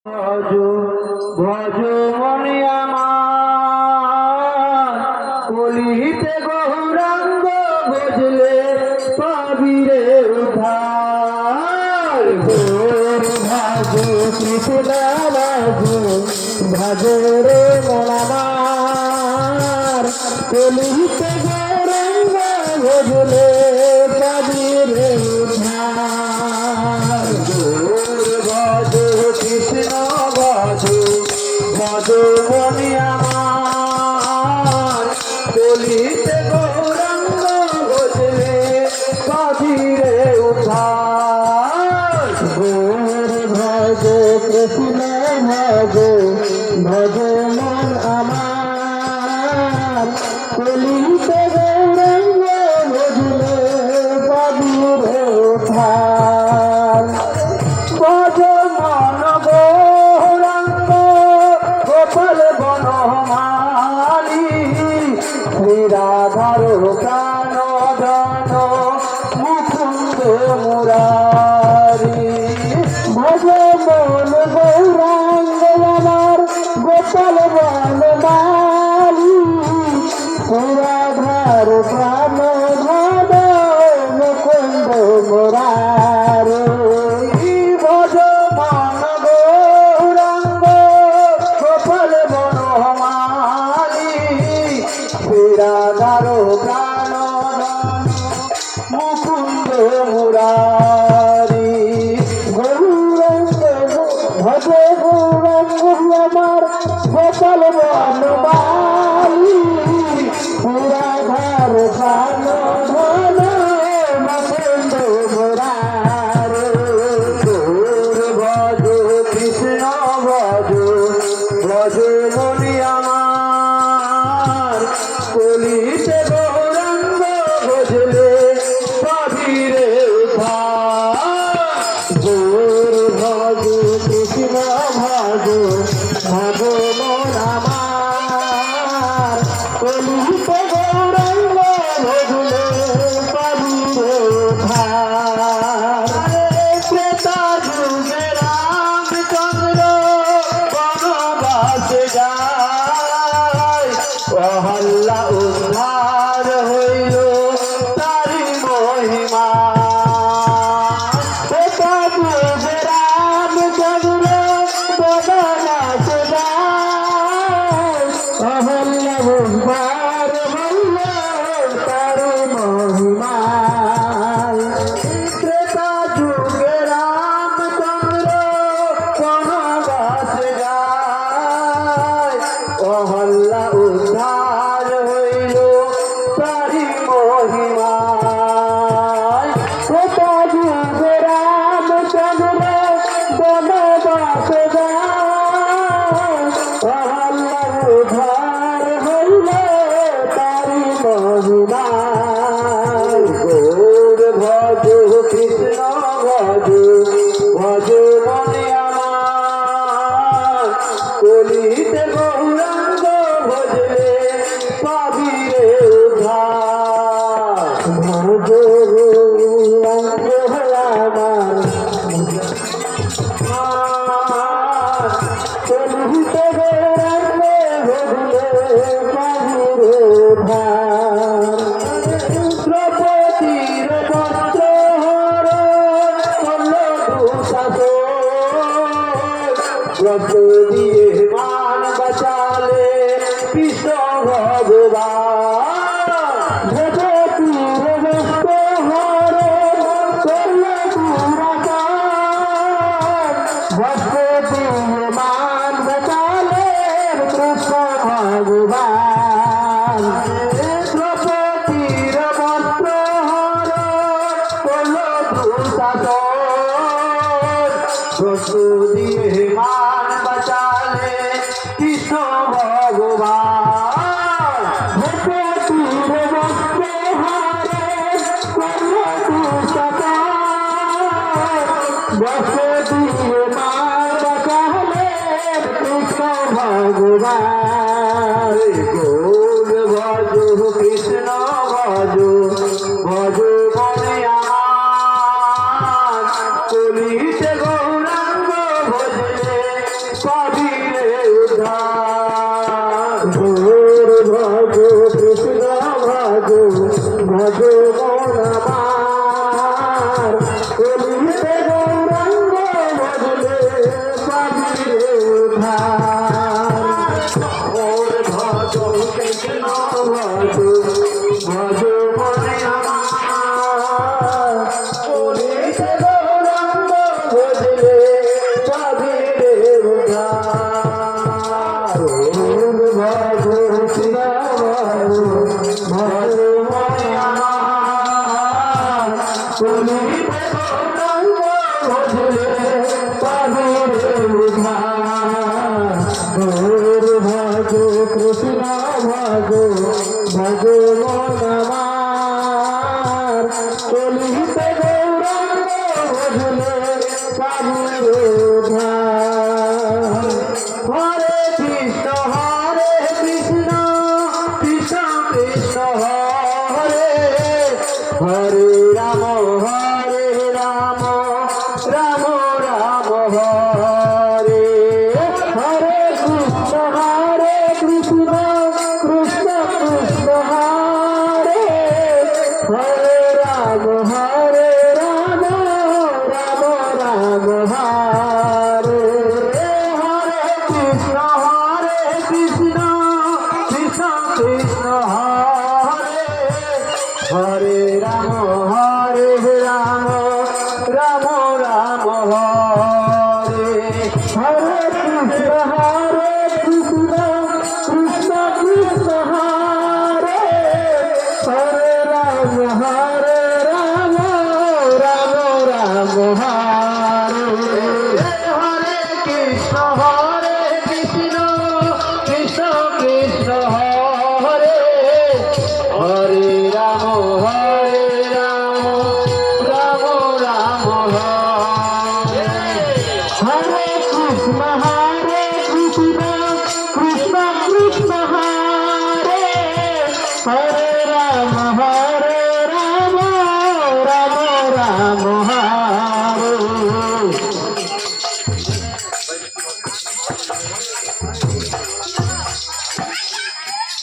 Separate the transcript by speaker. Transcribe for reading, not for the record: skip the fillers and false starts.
Speaker 1: ভজ ভজ মনে আমার কলিতে গৌরাঙ্গ ভজলে পাবিরে উদ্ধার। ভজ কৃষ্ণ ভজ রে মন আমার কলিতে গৌরাঙ্গ ভজলে পাবিরে উদ্ধার। ভজ কৃষ্ণ ভজ ভজ মনে আমার কলিতে গৌরাঙ্গ ভজলে পাবিরে উদ্ধার। ভজ কৃষ্ণ ভজ ভজ মন আমার কলিতে গৌরাঙ্গ ভজলে পাবিরে উদ্ধার। ভজ মন গৌরাঙ্গ গোপাল বনমালী শ্রীরাধার প্রাণ ধন মুকুন্দ মুরারি। ভজ মন গৌরাঙ্গ আমার গোপাল বনমালী শ্রীরাধার প্রাণ ধন মুকুন্দ মুরারি। ভজ মন গৌরাঙ্গ গোপাল বনমালী শ্রীরাধার প্রাণ মুকুন্দ মুরারি। গৌরাঙ্গ ভজ গৌরাঙ্গ আমার গোপাল বনমালী শ্রীরাধার প্রাণ ধন মুকুন্দ মুরারি। ভজ কৃষ্ণ ভজ ভজ মনে আমার কলিতে গৌরাঙ্গ ভজলে পাবিরে উদ্ধার। ভজ কৃষ্ণ ভজ ভজ মন আমার কলিতে গৌরাঙ্গ ভজলে পাবিরে উদ্ধার। ত্রেতা যুগে রামচন্দ্র বনবাসে যায় অহল্যা উদ্ধার হইল তারি মহিমা। ত্রেতা যুগে রামচন্দ্র বনবাসে যায় অহল্যা উদ্ধার হইল তারি মহিমা। ত্রেতা যুগে রামচন্দ্র বনবাসে যায় অহল্যা উদ্ধার হইল তারি মহিমা। ত্রেতা যুগে রামচন্দ্র বনবাসে যায় অহল্যা উদ্ধার হইল তারি মহিমা। গৌর ভজ কৃষ্ণ ভজ ভজ মনে আমার কলিতে গৌরাঙ্গ ভজলে পাবিরে উদ্ধার। ভজ গৌরাঙ্গ আমার কলিতে গৌরাঙ্গ ভজলে পাবিরে উদ্ধার। দ্রৌপদীর বস্ত্র হরণ করল দুঃশাসন ব্রত দিয়ে মান বাঁচালে কৃষ্ণ ভগবান। দ্রৌপদীর বস্ত্র হরণ করল দুরাচার ব্রত দিয়ে মান বাঁচালে কৃষ্ণ ভগবান। দ্রৌপদীর বস্ত্র হরণ করল দুঃশাসন ব্রত দিয়ে মান বাঁচালে কৃষ্ণ ভগবান। দ্রৌপদীর বস্ত্র হরণ করল দুঃশাসন ব্রত দিয়ে মান বাঁচালে কৃষ্ণ ভগবান। গৌর ভজ কৃষ্ণ ভজ ভজ মনে আমার কলিতে গৌরাঙ্গ ভজলে পাবি রে উদ্ধার। ভোর ভজো কৃষ্ণ ভজো ভজো মন আমার, কলিতে গৌরাঙ্গ ভজলে পাবি রে উদ্ধার। ভোর ভজো কৃষ্ণ ভজো ভজো মন আমার, কলিতে গৌরাঙ্গ ভজলে পাবি রে উদ্ধার। ভোর ভজো কৃষ্ণ ভজো ভজো মন আমার, কলিতে গৌরাঙ্গ ভজলে পাবি রে উদ্ধার। ভোর ভজো কৃষ্ণ ভজো ভজো মন আমার, কলিতে গৌরাঙ্গ ভজলে পাবি রে উদ্ধার। হরে কৃষ্ণ কৃষ্ণ কৃষ্ণ হরে হরে রাম রাম রাম হরে হরে কৃষ্ণ কৃষ্ণ কৃষ্ণ কৃষ্ণ হরে হরে রাম রাম রাম হরে হরে কৃষ্ণ কৃষ্ণ কৃষ্ণ কৃষ্ণ হরে হরে রাম রাম রাম হরে হরে কৃষ্ণ কৃষ্ণ কৃষ্ণ কৃষ্ণ হরে হরে রাম রাম রাম হরে হরে কৃষ্ণ কৃষ্ণ কৃষ্ণ কৃষ্ণ হরে হরে রাম রাম রাম হরে হরে কৃষ্ণ কৃষ্ণ কৃষ্ণ কৃষ্ণ হরে হরে রাম রাম রাম হরে